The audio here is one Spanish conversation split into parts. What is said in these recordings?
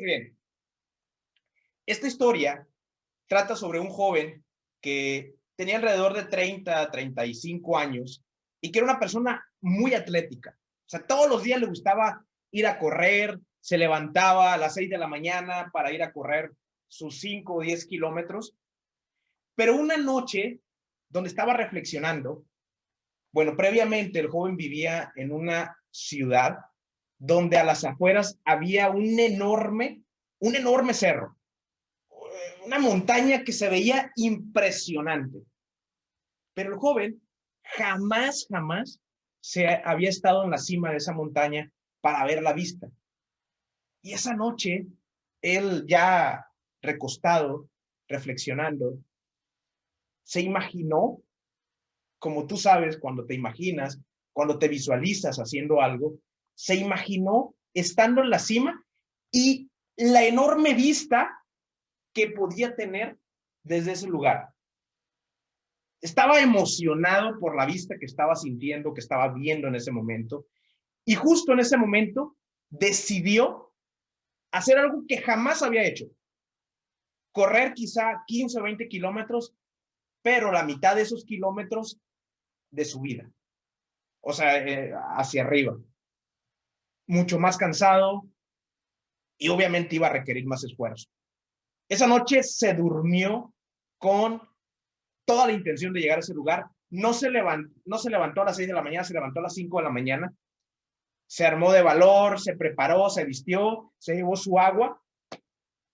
fíjate bien. Esta historia trata sobre un joven que tenía alrededor de 30, 35 años y que era una persona muy atlética. O sea, todos los días le gustaba ir a correr, se levantaba a las 6 de la mañana para ir a correr sus 5 o 10 kilómetros. Pero una noche donde estaba reflexionando, bueno, previamente el joven vivía en una ciudad donde a las afueras había un enorme cerro, una montaña que se veía impresionante. Pero el joven jamás se había estado en la cima de esa montaña para ver la vista. Y esa noche, él ya recostado, reflexionando, se imaginó, como tú sabes, cuando te imaginas, cuando te visualizas haciendo algo, se imaginó estando en la cima y la enorme vista que podía tener desde ese lugar. Estaba emocionado por la vista que estaba sintiendo, que estaba viendo en ese momento, y justo en ese momento decidió hacer algo que jamás había hecho. Correr quizá 15 o 20 kilómetros, pero la mitad de esos kilómetros de subida. O sea, hacia arriba. Mucho más cansado y obviamente iba a requerir más esfuerzo. Esa noche se durmió con toda la intención de llegar a ese lugar. No se levantó a las 6 de la mañana, se levantó a las 5 de la mañana. Se armó de valor, se preparó, se vistió, se llevó su agua,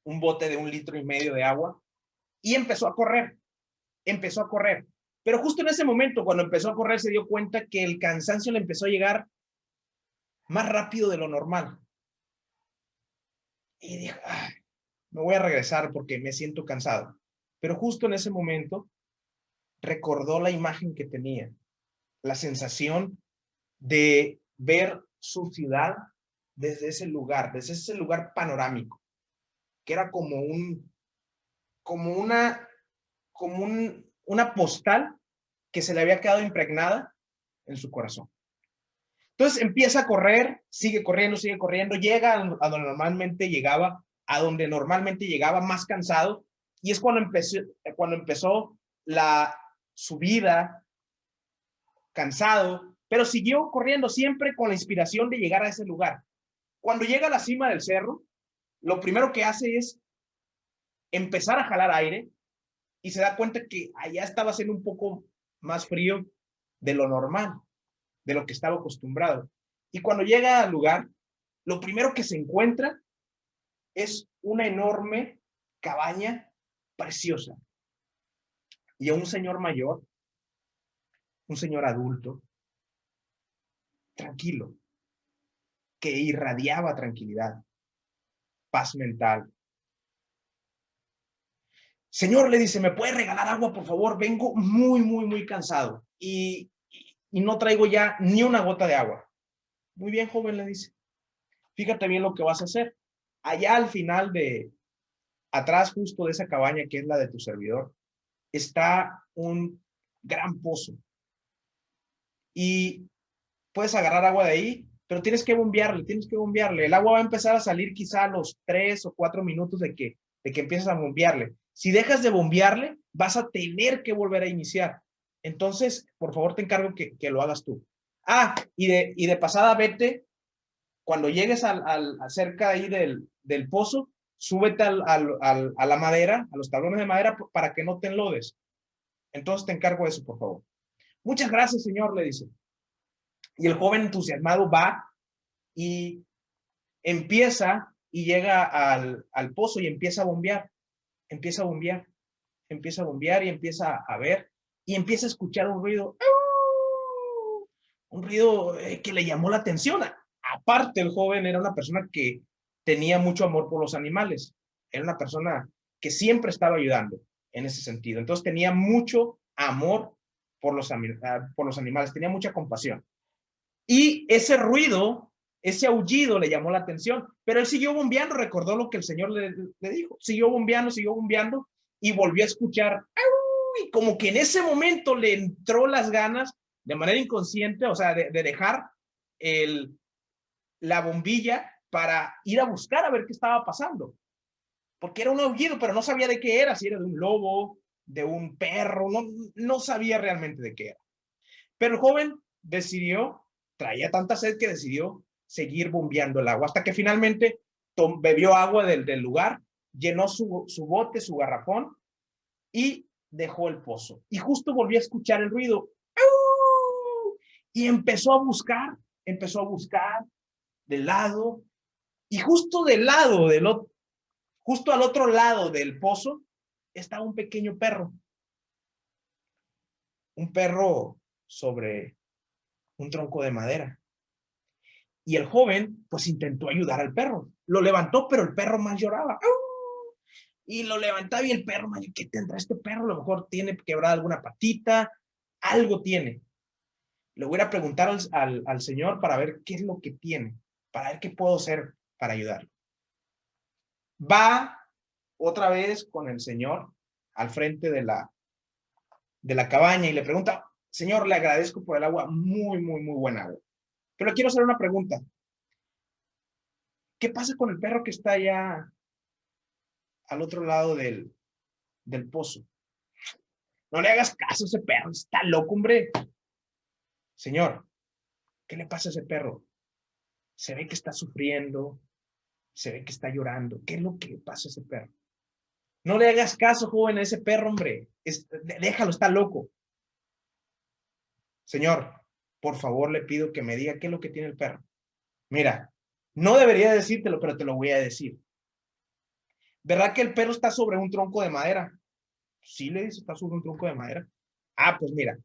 un bote de 1,5 litros de agua, y empezó a correr. Empezó a correr. Pero justo en ese momento, cuando empezó a correr, se dio cuenta que el cansancio le empezó a llegar más rápido de lo normal. Y dijo, me voy a regresar porque me siento cansado. Pero justo en ese momento, recordó la imagen que tenía, la sensación de ver su ciudad desde ese lugar panorámico, que era como una postal que se le había quedado impregnada en su corazón. Entonces empieza a correr, sigue corriendo, llega a donde normalmente llegaba más cansado, y es cuando empezó la subida, cansado, pero siguió corriendo siempre con la inspiración de llegar a ese lugar. Cuando llega a la cima del cerro, lo primero que hace es empezar a jalar aire y se da cuenta que allá estaba haciendo un poco más frío de lo normal, de lo que estaba acostumbrado. Y cuando llega al lugar, lo primero que se encuentra es una enorme cabaña preciosa. Y a un señor mayor, un señor adulto, tranquilo, que irradiaba tranquilidad, paz mental. Señor, le dice, ¿me puede regalar agua, por favor? Vengo muy cansado y no traigo ya ni una gota de agua. Muy bien, joven, le dice. Fíjate bien lo que vas a hacer. Allá al final atrás justo de esa cabaña que es la de tu servidor, está un gran pozo. Y puedes agarrar agua de ahí, pero tienes que bombearle. El agua va a empezar a salir quizá a los 3 o 4 minutos de que empieces a bombearle. Si dejas de bombearle, vas a tener que volver a iniciar. Entonces, por favor, te encargo que lo hagas tú. Y de pasada, vete, cuando llegues cerca ahí del pozo, súbete a la madera, a los tablones de madera, para que no te enlodes. Entonces te encargo eso, por favor. Muchas gracias, señor, le dice. Y el joven entusiasmado va y empieza y llega al pozo y empieza a bombear. Empieza a bombear y empieza a ver y empieza a escuchar un ruido. Un ruido que le llamó la atención. Aparte, el joven era una persona que tenía mucho amor por los animales. Era una persona que siempre estaba ayudando en ese sentido. Entonces tenía mucho amor por los animales, tenía mucha compasión. Y ese ruido, ese aullido le llamó la atención, pero él siguió bombeando, recordó lo que el Señor le dijo, siguió bombeando y volvió a escuchar. Y como que en ese momento le entró las ganas, de manera inconsciente, o sea, de dejar la bombilla para ir a buscar a ver qué estaba pasando. Porque era un aullido, pero no sabía de qué era, si era de un lobo, de un perro, no sabía realmente de qué era. Pero el joven decidió, traía tanta sed que decidió seguir bombeando el agua, hasta que finalmente bebió agua del lugar, llenó su bote, su garrafón, y dejó el pozo. Y justo volvió a escuchar el ruido. Y empezó a buscar del lado, y justo del lado, justo al otro lado del pozo, estaba un pequeño perro. Un perro sobre un tronco de madera. Y el joven, pues, intentó ayudar al perro. Lo levantó, pero el perro más lloraba. Y lo levantaba y el perro, man, ¿qué tendrá este perro? A lo mejor tiene quebrada alguna patita, algo tiene. Le voy a preguntar al señor para ver qué es lo que tiene, para ver qué puedo hacer para ayudarlo. Va otra vez con el señor al frente de la cabaña y le pregunta, señor, le agradezco por el agua, muy, muy, muy buena agua. Pero quiero hacer una pregunta. ¿Qué pasa con el perro que está allá al otro lado del pozo? No le hagas caso a ese perro, está loco, hombre. Señor, ¿qué le pasa a ese perro? Se ve que está sufriendo, se ve que está llorando. ¿Qué es lo que pasa a ese perro? No le hagas caso, joven, a ese perro, hombre. Déjalo, está loco. Señor, por favor, le pido que me diga qué es lo que tiene el perro. Mira, no debería decírtelo, pero te lo voy a decir. ¿Verdad que el perro está sobre un tronco de madera? Sí, le dice, está sobre un tronco de madera. Ah, pues mira,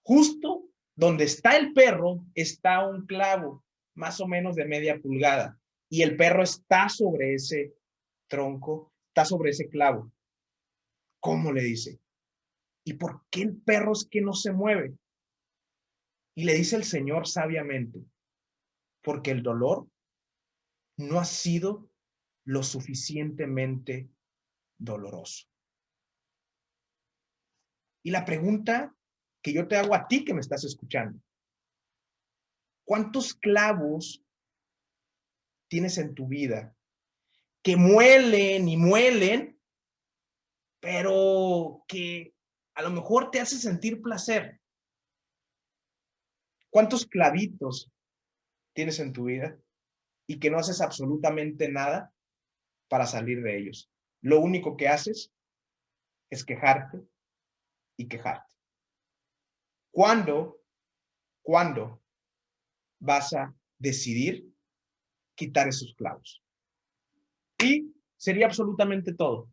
justo donde está el perro está un clavo, más o menos de media pulgada, y el perro está sobre ese tronco, está sobre ese clavo. ¿Cómo le dice? ¿Y por qué el perro es que no se mueve? Y le dice el Señor sabiamente, porque el dolor no ha sido lo suficientemente doloroso. Y la pregunta que yo te hago a ti que me estás escuchando, ¿cuántos clavos tienes en tu vida que muelen y muelen, pero que a lo mejor te hace sentir placer? ¿Cuántos clavitos tienes en tu vida y que no haces absolutamente nada para salir de ellos? Lo único que haces es quejarte y quejarte. ¿Cuándo vas a decidir quitar esos clavos? Y sería absolutamente todo.